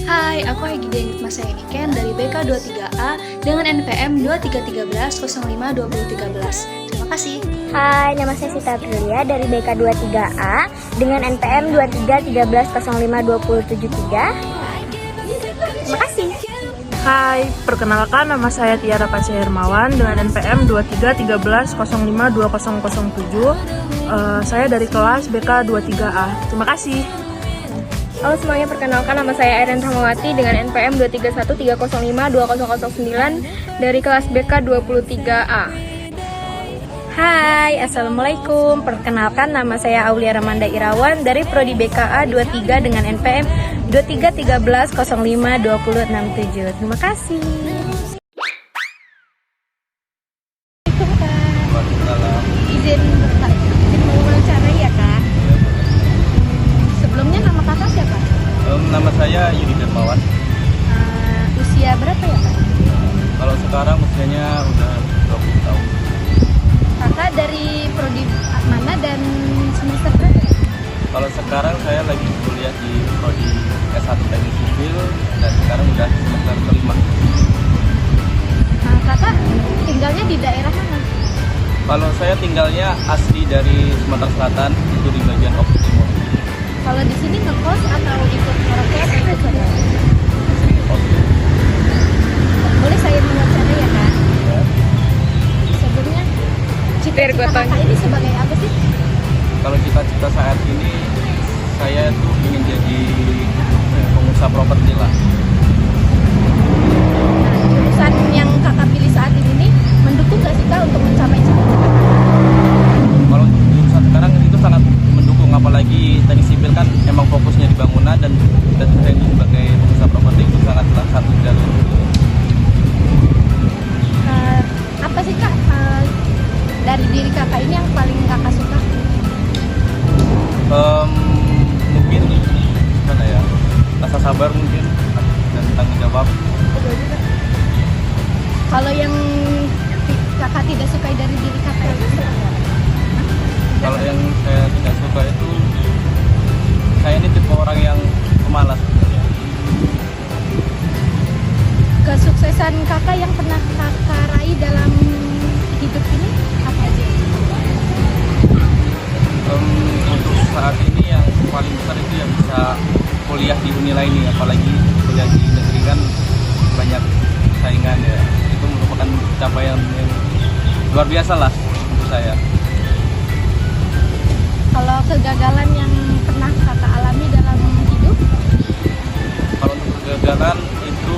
Hai, aku Egy Dengit Masayani Ken dari BK23A dengan NPM 2313-05-2013. Terima kasih. Hai, nama saya Sita Aprilia dari BK23A dengan NPM 2313-05-2073. Terima kasih. Hai, perkenalkan nama saya Tiara Pasya Hermawan dengan NPM 2313-05-2007. Saya dari kelas BK23A. Terima kasih. Halo semuanya, perkenalkan nama saya Erin Rahmawati dengan NPM 2313005-2009 dari kelas BK23A. Hai, Assalamualaikum. Perkenalkan nama saya Aulia Ramanda Irawan dari Prodi BKA 23 dengan NPM 2313-05-2067. Terima kasih. Izin mau wawancara ya kak? Sebelumnya nama kakak siapa? Nama saya Yudi Dermawan. Usia berapa ya kak? Kalau sekarang usianya udah 20 tahun. Kakak dari prodi mana dan semester berapa ya? Kalau sekarang saya lagi kuliah di prodi S1 Teknik Sipil dan sekarang udah semester kelima. Kakak tinggalnya di daerah mana? Kalau saya tinggalnya asli dari Sumatera Selatan, itu di bagian Oku Timur. Kalau di sini ngekos atau ikut orang tua atau ikut saudara? Di sini kos. Boleh saya mewawancara ya kak? Ya. Sebelumnya cita-cita kakak ini sebagai apa sih? Kalau cita-cita saat ini saya tuh ingin jadi pengusaha properti lah. Jurusan yang kakak pilih saat ini nih mendukung nggak sih kak untuk mencapai cita-cita? Kalau untuk jurusan sekarang itu sangat mendukung, apalagi teknik sipil kan emang fokusnya di bangunan dan saya ini sebagai pengusaha properti itu sangatlah satu jalur. Apa sih kak dari diri kakak ini yang paling kakak suka? Mungkin mana ya, rasa sabar mungkin dan tanggung jawab. Kalau yang kakak tidak sukai dari diri kakak itu seperti apa? Kalau yang saya tidak suka itu saya ini tipe orang yang pemalas. Kesuksesan kakak yang pernah kakak raih dalam hidup ini apa aja? Untuk saat ini yang paling besar itu yang bisa kuliah di Unila ini, apalagi kuliah di negeri kan banyak saingan ya. Itu merupakan capaian yang luar biasa lah untuk saya. Kalau kegagalan yang pernah kakak alami dalam hidup? Kalau untuk kegagalan itu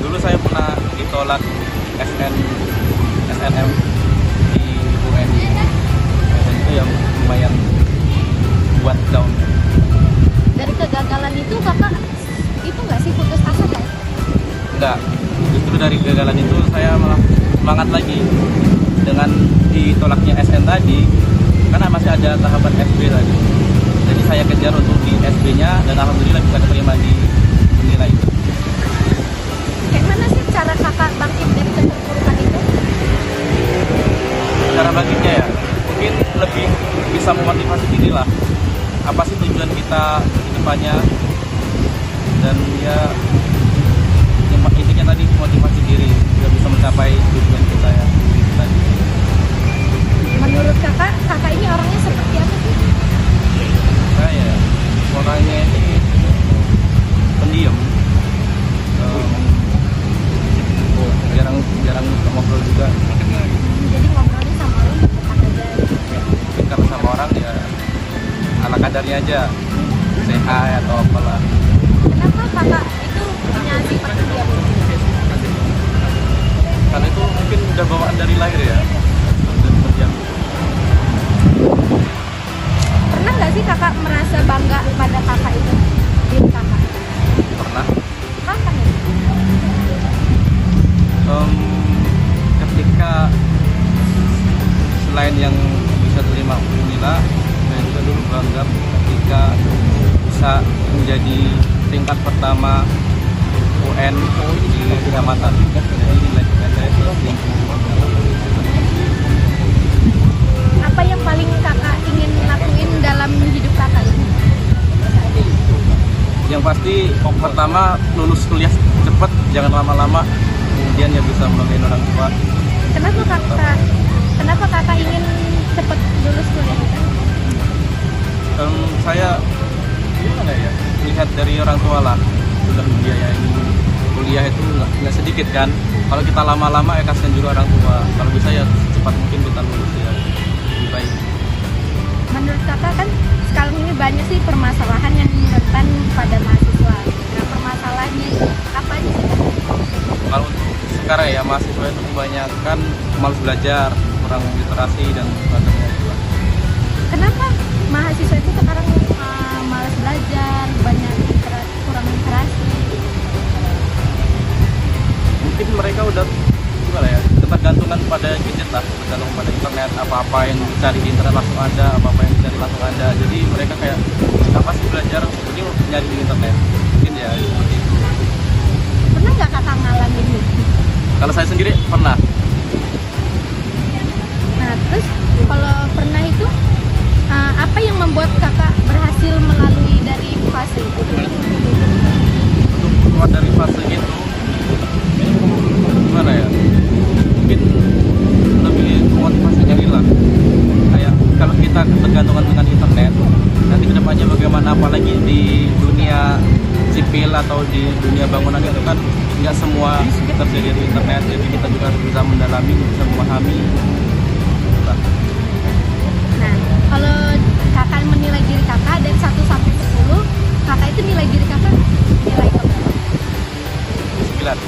dulu saya pernah ditolak SNM di UN dan itu yang lumayan buat down. Dari kegagalan itu kakak itu nggak sih putus asa kan? Enggak, justru dari kegagalan itu saya malah semangat lagi dengan ditolaknya SN tadi, karena masih ada tahapan SB tadi. Jadi saya kejar untuk di SB-nya dan alhamdulillah bisa keterima di Unila itu. Kayak mana sih cara kakak bangkit dari keterpurukan itu? Cara bangkitnya ya, mungkin lebih bisa memotivasi diri lah. Apa sih tujuan kita ke depannya? Dan ya intinya tadi motivasi diri biar bisa mencapai tujuan kita ya. Menurut kakak ini orangnya seperti apa sih? Saya orangnya ini pendiam, jarang ngobrol juga. Jadi ngobrolnya sama orang dekat aja. Mungkin kalau sama orang ya ala kadarnya aja, sehat atau apalah. Kenapa kakak itu punya sifat pendiam? Karena itu mungkin udah bawaan dari lahir ya, dan pendiam. Pernah nggak sih kakak merasa bangga pada kakak itu, diri kakak? Pernah. Kapan ya? Ketika selain yang bisa terima Unila, saya juga dulu bangga ketika bisa menjadi tingkat pertama UN di kecamatan. Jadi nilai saya itu Apa yang paling kakak ingin lakuin dalam hidup kakak ini? yang Yang pasti pertama lulus kuliah cepat, jangan lama-lama, kemudian ya bisa menolongin orang tua. Kenapa kakak ingin cepat lulus kuliah? Saya gimana ya, lihat dari orang tua lah, sudah membiayain kuliah itu nggak sedikit kan. Kalau kita lama-lama ya kasihan juga orang tua. Kalau bisa ya cepat mungkin kita lulus ya lebih baik. Menurut kakak kan sekarang ini banyak sih permasalahan yang rentan pada mahasiswa. Nah, permasalahannya apa aja sih? Kalau untuk sekarang ya mahasiswa itu kebanyakan malas belajar, kurang literasi dan sebagainya juga. Kenapa mahasiswa itu sekarang malas belajar, banyak kurang literasi? Mungkin mereka udah gimana ya, ketergantungan pada gadget lah, tergantung pada internet, apa-apa yang dicari di internet langsung ada, apa-apa yang dicari langsung ada. Jadi mereka kayak apa sih belajar, ini nyari di internet. Mungkin ya seperti itu. Pernah nggak kakak ngalamin itu? Kalau saya sendiri pernah. Nah, terus kalau pernah itu apa yang membuat kakak berhasil melalui dari fase itu? Untuk keluar dari fase itu gimana ya, mungkin lebih motivasinya hilang. Kayak kalau kita ketergantungan dengan internet, nanti kedepannya bagaimana, apalagi di dunia sipil atau di dunia bangunan itu kan nggak semua terjadi di internet, jadi kita juga harus bisa mendalami, bisa memahami. Nah, kalau kakak menilai diri kakak dari 1 sampai 10, kakak itu nilai diri kakak nilai berapa? 9.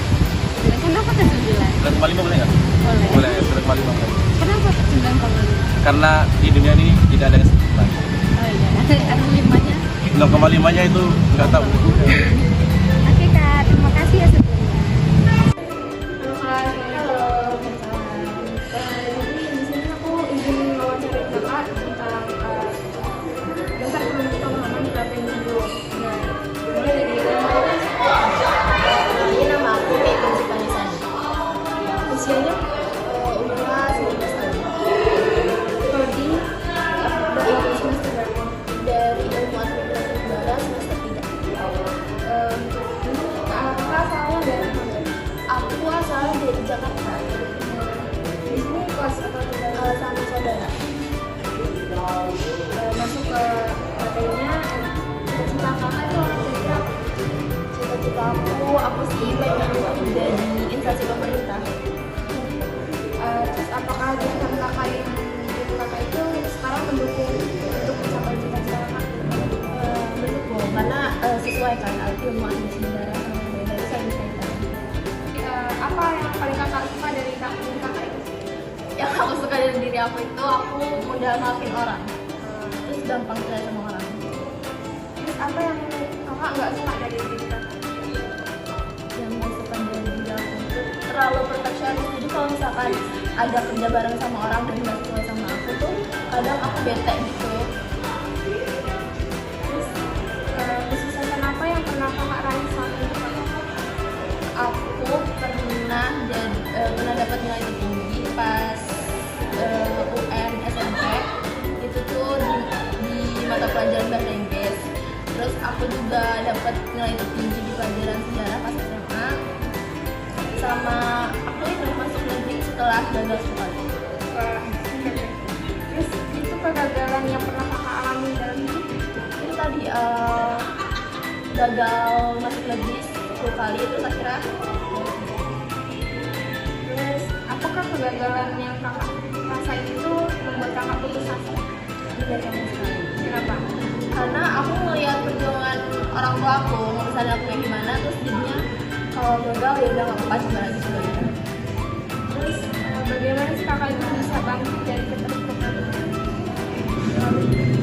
Kenapa ke 9? 9,5 boleh nggak? Boleh. Boleh, 9,5 boleh. Kenapa ke 9,5? Karena di dunia ini tidak ada yang sempurna. Oh iya, ada 5-nya. 0,5-nya itu nggak tahu. Oke kak, terima kasih ya sebelumnya. Jadi di sini aku ingin mewawancari kakak tentang dasar pemahaman PPN dulu. Nah, mulai dari Ini nama aku Kate Sipanisani. usianya Umur 19 tahun. prodi dari semester berapa? Dari ilmu administrasi negara semester 3. Ini kakak asalnya dari mana? Aku asalnya dari Jakarta. Di sini kelas apa? Sama saudara. Masuk ke materinya cita-cita kakak itu orang jadi apa? Cita-cita aku sih pengen kerja di instansi pemerintah. Terus apakah jurusan kakak yang itu kakak itu sekarang mendukung untuk mencapai cita-cita kakak? Mendukung karena sesuai kan ilmu administrasi negara sama dari saya bisa. Apa yang paling kakak suka dari kakak itu? Yang aku suka dari diri aku itu aku mudah maafin orang. Terus gampang percaya sama orang. Terus apa yang kakak nggak suka dari diri kakak? Yang gak suka dari diri aku itu terlalu perfeksionis. Jadi kalau misalkan ada kerja bareng sama orang dan nggak sesuai sama aku tuh kadang aku bete gitu. Terus kesuksesan apa yang pernah kakak raih selama ini kakak? Aku pernah dapat nilai tertinggi pas UN SMP. Itu tuh di mata pelajaran bahasa Inggris. Terus aku juga dapat nilai tertinggi di pelajaran sejarah pas SMA. Sama aku itu masuk negeri setelah gagal sekali. Terus itu kegagalan yang pernah kakak alami dalam hidup? Itu tadi gagal masuk negeri 10 kali, terus akhirnya Terus apakah kegagalan yang kakak rasain itu membuat kakak putus asa? tidak sama sekali. Kenapa? Karena aku ngeliat perjuangan orang tua aku, misalnya aku kayak gimana, terus jadinya kalau gagal ya udah gak apa-apa, coba lagi. Terus bagaimana sih kakak itu bisa bangkit dari keterpurukan?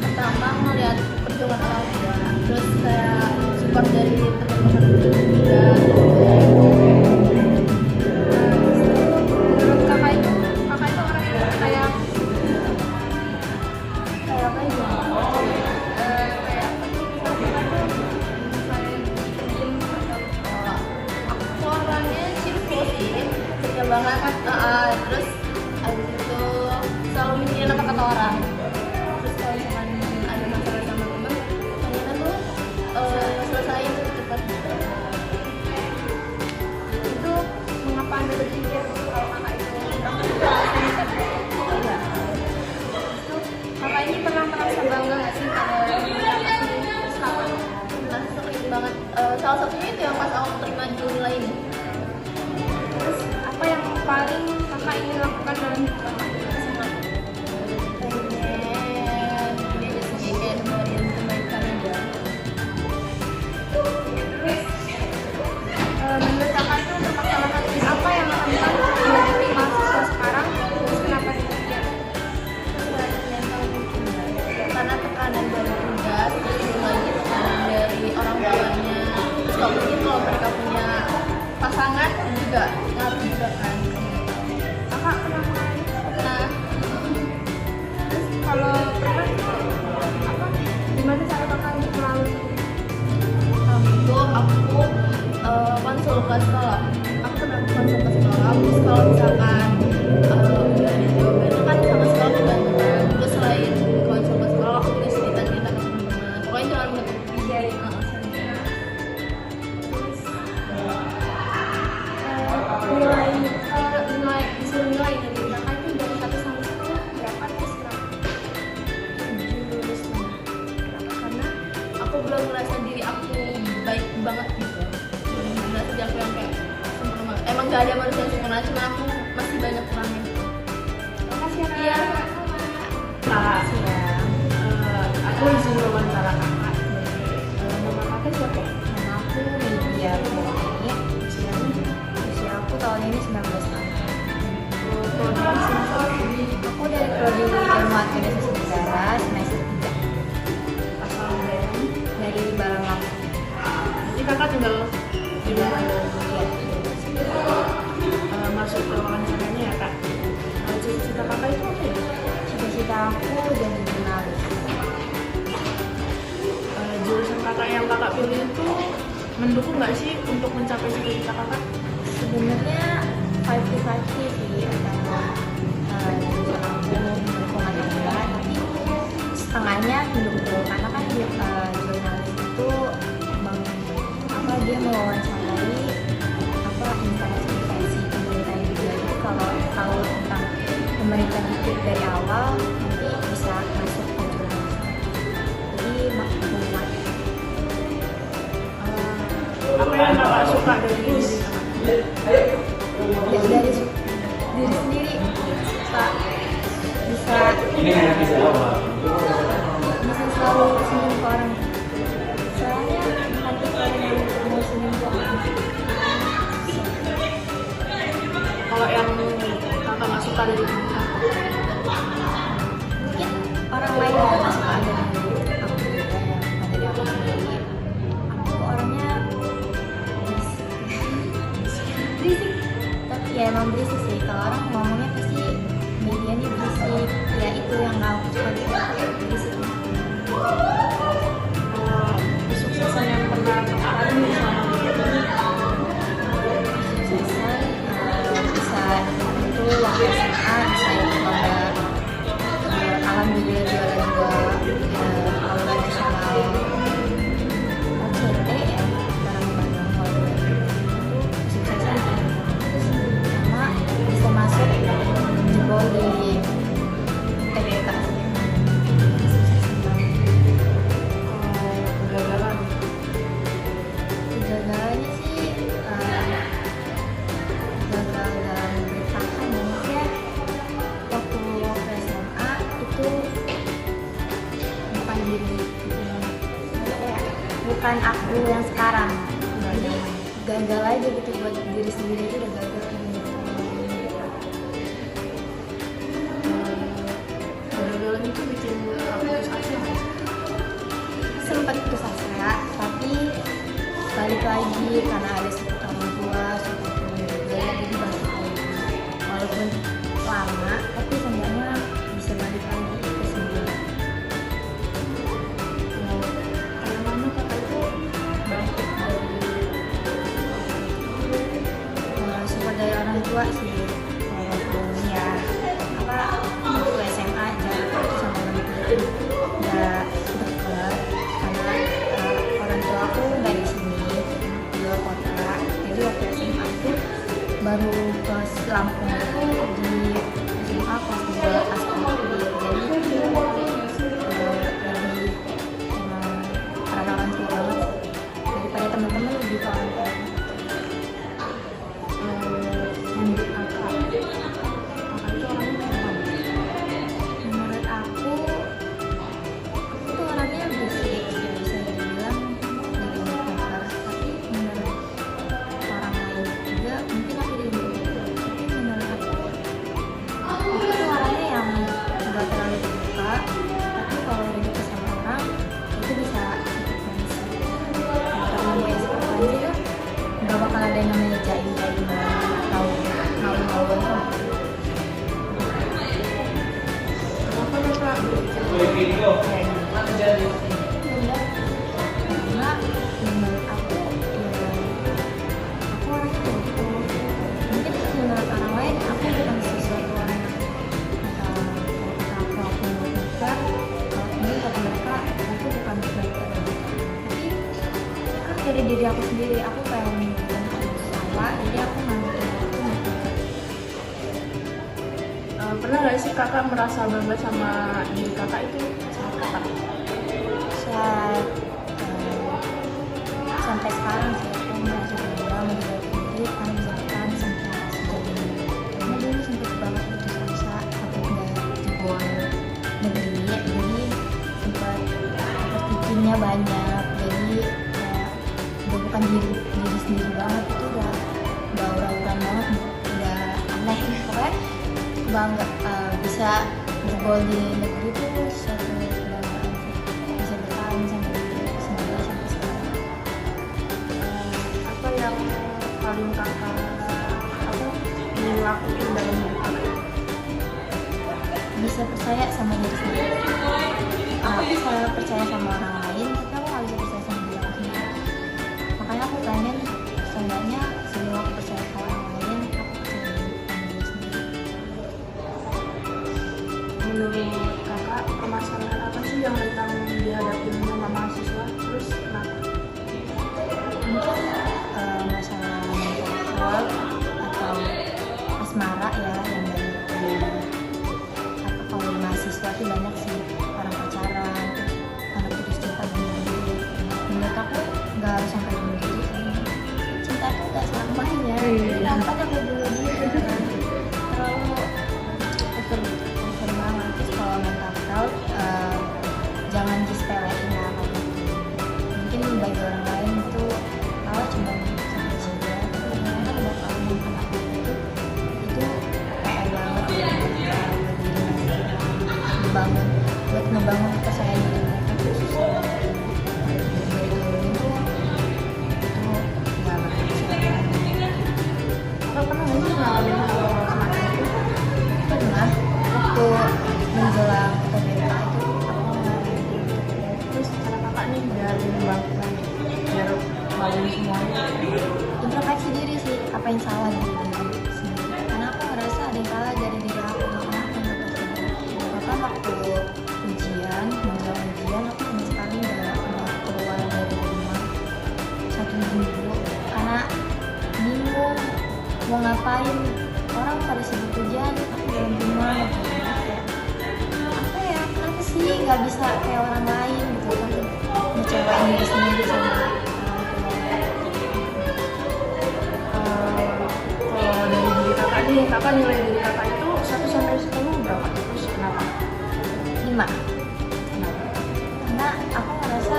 Pertama ngeliat perjuangan orang tua, terus kayak support dari teman-teman juga. Menurut kakak itu orang yang kayak Apa ya? kayak apa sih? Misalnya kakak tuh misalnya diem atau Aku orangnya cheerful sih, ceria banget. Terus abis itu selalu mikirin apa salah satunya itu yang pas aku terima jurnal ini. Terus apa yang paling kakak ingin lakukan dalam hidup kakak? Pengen dia sih kayak dengerin kebaikan aja. Menurut kakak itu permasalahan apa yang akan dihadapi mahasiswa sekarang? Terus kenapa demikian? Karena tekanan dari tugas, terus lagi tekanan dari orang tuanya. Terus kalau mungkin kalau mereka punya pasangan juga ngaruh juga kan. Kakak kenapa? Nah, Terus kalau pernah apa? Gimana cara kakak untuk melalui? itu aku konsul ke sekolah. Aku pernah konsul ke sekolah. Terus kalau misalkan udah ada jawabannya kan sama sekolah membantu kan. Terus selain konsul ke sekolah, aku juga cerita-cerita ke teman-teman. Pokoknya jangan menutup diri. Nilai disuruh nilai dari kakak itu dari 1 sampai 10 berapa? Terus berapa? 7,5. Karena aku belum merasa diri aku baik banget gitu. Belum merasa diri aku yang kayak sempurna. Emang gak ada manusia yang sempurna, cuma aku masih banyak kurangnya. Makasih ya. Iya. Kak, aku izin wawancara kakak. Nama kakak siapa? Nama aku Media Purwani. Usia aku tahun ini 19 tahun. Aku dari prodi Ilmu Administrasi Negara semester 3. Asal Dari Balang. Jadi kakak tinggal di mana? Masuk ke wawancaranya ya kak. Cita-cita kakak itu apa ya? Cita-cita aku jadi jurnalis. Jurusan kakak yang kakak pilih itu mendukung nggak sih untuk mencapai cita-cita kakak? Sebenarnya 50-50 sih antara jurusan aku mendukung atau enggak, tapi setengahnya mendukung karena kan jurnalis itu dia mewawancarai instansi pemerintah juga. Jadi kalau tahu tentang pemerintah itu dari awal nanti bisa masuk ke jurnalis. Jadi maklumat. Apa yang kakak suka dari diri kakak? Dari diri sendiri bisa selalu senyum ke orang. Soalnya nanti orang yang mau senyum ke orang. Kalau yang kakak nggak suka dari diri kakak? Mungkin orang lain yang nggak suka dari aku juga yang bukan dari aku sendiri. Aku orangnya berisik. Tapi ya emang berisik sih. Kalau orang ngomongnya pasti medianya berisik. Ya itu yang nggak aku suka dari aku, berisik. Kesuksesan yang pernah kakak alami selama ini? Kesuksesan bisa itu waktu SMA bisa ikut lomba. Alhamdulillah juara 2 lomba nasional OCT ya, barang Bandung Hall. Kesuksesan sama bisa masuk jebol di TBK. Kesuksesan banget. Kegagalan. Kegagalannya sih gagal dalam bertahan ya, maksudnya waktu SMA itu bukan diri bukan aku yang sekarang, jadi gagal aja gitu buat diri sendiri itu udah gagal. Kegagalan itu bikin kakak putus asa nggak? Sempat putus asa, tapi balik lagi karena ada support orang tua, support teman juga, jadi balik lagi. Walaupun lama, tapi seenggaknya bisa balik lagi ke sini. Kayak mana kakak itu bangkit dari Support dari orang tua sih, walaupun ya waktu SMA jarak sama orang tua itu nggak dekat karena orang tua aku nggak di sini, di luar kota. Jadi waktu SMA itu baru ke Lampung itu di SMA kelas 2 Aspek. Jadi lebih emang karena orang tua banget daripada teman-teman. dari diri aku sendiri, aku pengen sama, jadi aku ngambil itu. Pernah nggak sih kakak merasa bangga sama diri kakak itu saat kakak? Saat sampai sekarang sih aku merasa bangga menjadi diri karena bisa bertahan sampai sejauh ini. Karena dulu sempat banget putus asa, aku udah jebol negeri, jadi sempat overthinkingnya banyak, jadi udah bukan diri sendiri banget, itu udah aura-auran banget, udah aneh pokoknya. Bangga bisa jebol di negeri itu suatu kebanggaan, bisa bertahan sampai semoga sampai sekarang. Apa yang paling kakak ingin lakuin dalam hidup kakak? Bisa percaya sama diri sendiri. Aku selalu percaya sama orang lain, tapi aku nggak bisa percaya sama diri aku sendiri. Makanya aku pengen seenggaknya sebelum aku percaya sama orang lain, aku percaya sama diri sendiri. Menurut kakak, permasalahan apa sih yang tentang dihadapi sama mahasiswa? Terus kenapa? Mungkin masalah mental health atau asmara ya, yang banyak di kalau di mahasiswa tuh banyak sih orang pacaran, terus anak putus cinta bunuh diri. Menurut aku nggak harus sampai bunuh diri, cinta tuh nggak selamanya. Kenapa aku bunuh diri? Terlalu over banget. Terus kalau mental health jangan disepelein ya, mungkin bagi orang lain itu kalau cuma sampai jiwa, tapi ternyata udah tahu anak itu PR banget buat ngebangun kepercayaan diri mereka itu susah. Dari dulu itu nggak berhasil. Kakak pernah nggak sih ngalamin hal semacam itu? Pernah waktu menjelang UTBK itu aku ngalamin. Terus cara kakak nih biar melakukan biar melalui semuanya? Introspeksi diri sih, apa yang salah dari diri sendiri, karena aku ngerasa ada yang salah dari diri aku, makanya aku introspeksi diri. Bahkan waktu ujian, menjelang ujian aku sama sekali nggak keluar dari rumah 1 minggu karena bingung mau ngapain, orang pada sibuk ujian, aku dalam rumah gitu. Kayak, apa ya, kenapa sih nggak bisa kayak orang lain gitu kan, mencobain diri sendiri sama orang tua. Kalau dari diri kakak nih, kakak nilai diri kakak itu 1 sampai 10 berapa? Terus kenapa? 5. Karena aku ngerasa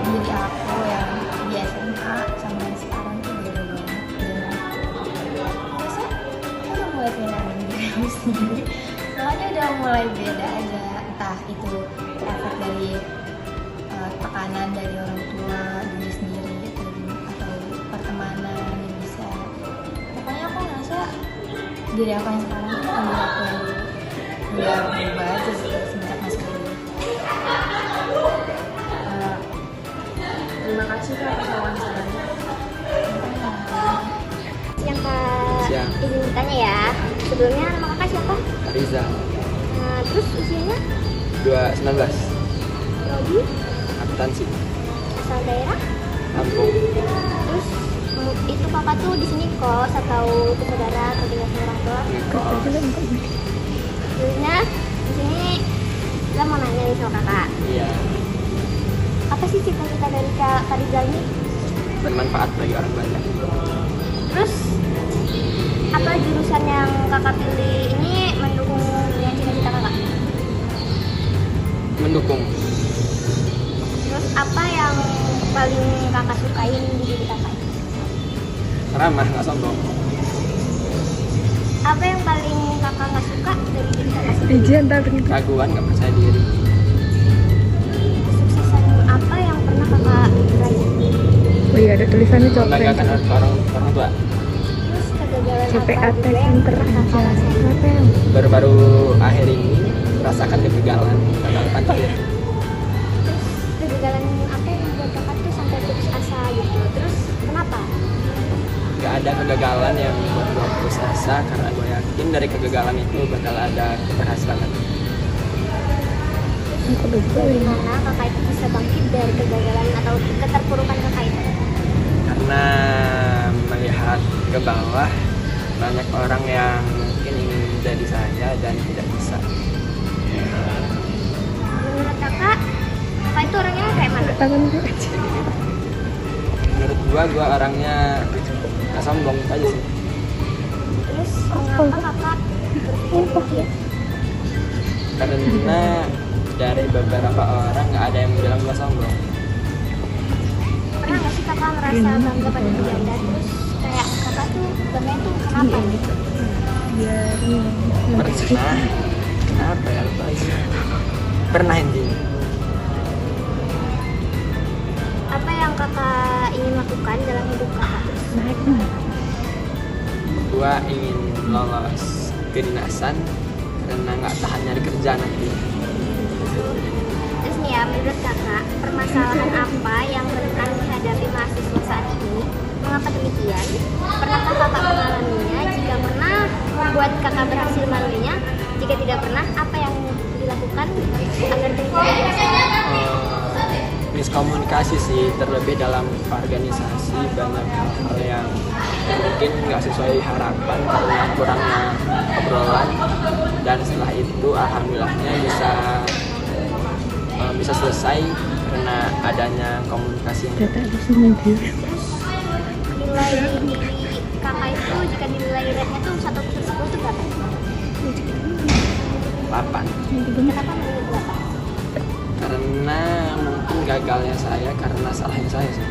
diri aku yang di SMA sama yang sekarang tuh beda banget, dan ngerasa aku udah mulai kehilangan diri aku sendiri. Soalnya udah mulai beda aja, entah itu efek dari tekanan dari orang tua, diri sendiri atau pertemanan yang bisa. Pokoknya aku ngerasa diri aku yang sekarang tuh bukan diri aku yang dulu. Udah berubah aja gitu semenjak masuk kuliah. Terima kasih Kak atas wawancaranya. Yang Kak ingin bertanya ya, sebelumnya nama kakak siapa? Riza, Terus usianya? 19, Prodi? akuntansi, Asal daerah? Lampung. Terus itu kakak tuh di sini kos atau ke saudara atau tinggal sama orang tua? Sebelumnya di sini kita mau nanya nih sama kakak. Iya, Apa sih cita-cita dari Kak Rizal ini? bermanfaat bagi orang banyak. Terus apa jurusan yang kakak pilih ini mendukung dengan cita-cita kakak? Mendukung. Terus apa yang paling kakak sukain di diri kakak? Ramah, nggak sombong. Apa yang paling kakak nggak suka dari diri kakak sendiri? Keraguan, nggak percaya diri. Kesuksesan apa yang pernah kakak raih? Membanggakan orang tua. Terus kegagalan apa juga yang pernah kakak rasain? Baru-baru akhir ini merasakan kegagalan terakhir. Kegagalan apa yang membuat kakak tuh sampai putus asa gitu? Terus kenapa? Gak ada kegagalan yang membuat gue putus asa, karena gue yakin dari kegagalan itu bakal ada keberhasilan. Bagaimana kakak itu bisa bangkit dari kegagalan atau keterpurukan kakak itu? Karena melihat ke bawah banyak orang yang mungkin ingin menjadi saya dan tidak bisa. Menurut kakak itu orangnya kayak mana? Menurut gua orangnya nggak sombong aja sih. Terus mengapa kakak berpikir begitu? Karena dari beberapa orang nggak ada yang bilang gua sombong. Pernah nggak sih kakak merasa bangga pada diri anda? Terus kayak kakak tuh bangga tuh kenapa gitu? Pernah. Kenapa ya lupa lagi. Pernah intinya. Apa yang kakak ingin lakukan dalam hidup kakak? Gua ingin lolos kedinasan karena nggak tahan nyari kerja nanti. Terus nih ya, menurut kakak permasalahan apa yang rentan dihadapi mahasiswa saat ini? Mengapa demikian? Pernahkah kakak mengalaminya? Jika pernah, membuat kakak berhasil melaluinya? Jika tidak pernah, apa yang dilakukan agar tidak Miskomunikasi sih, terlebih dalam organisasi banyak hal-hal yang mungkin nggak sesuai harapan karena kurangnya obrolan, dan setelah itu alhamdulillahnya bisa selesai karena adanya komunikasi yang nilai diri kakak itu, jika nilai rate-nya tuh 1/10 itu berapa? 8. Kenapa menurut 8? Karena mungkin gagalnya saya karena salahnya saya sih.